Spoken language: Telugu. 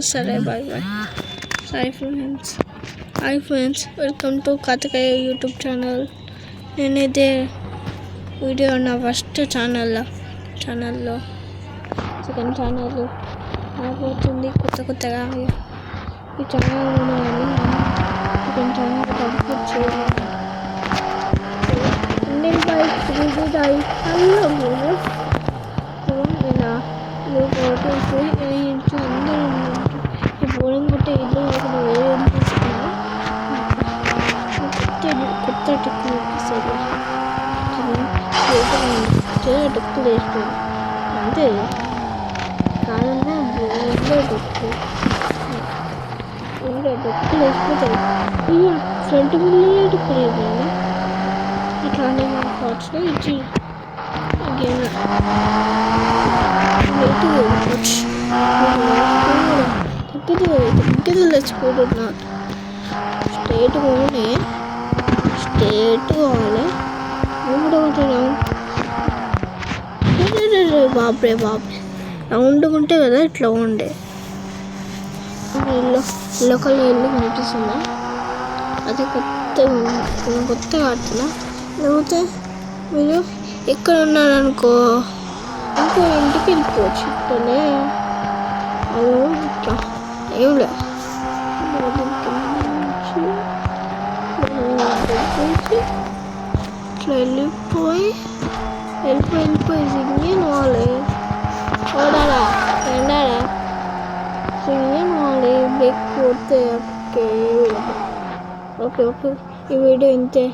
సరే bye bye. Hi friends, welcome to Kathakaya YouTube channel. నేనైతే వీడియో నా ఫస్ట్ ఛానల్లో సెకండ్ ఛానల్ రాబోతుంది కొత్తగా. ఈ ఛానల్ సెకండ్ ఛానల్ కంప్లీట్ చేయాలి. ఇండియన్ బైక్స్ గురించి అందరూ బోరింగ్ కొట్టే ఇల్లు కొత్త టెక్నిక్ డొక్కులు వేస్తుంది అంతే కాలంలో డొక్కులు వేసుకుంటాయి. ఫ్రంట్ వీళ్ళే డొక్కులు వేయాలి. ఇట్లానే మన థాట్స్లో ఇచ్చి గేమ్ తగ్గదు లేచిపోతున్నారు. స్ట్రేట్ కావాలి. బాబ్రే రౌండ్ ఉంటే కదా ఇట్లా ఉండే ఇల్లు కనిపిస్తుందా? అది కొత్తగా ఆడుతున్నా. లేకపోతే మీరు ఎక్కడ ఉన్నారనుకో ఇంకో ఇంటికి వెళ్ళిపోవచ్చు. ఇట్లనే అది ఇట్లా ఏం లేదు. ఇట్లా వెళ్ళిపోయి సింగిన్ వాలి ఓడారా సింగిన్ వాలి బ్రేక్ కొడితే ఓకే. ఈ వీడియో ఇంతే.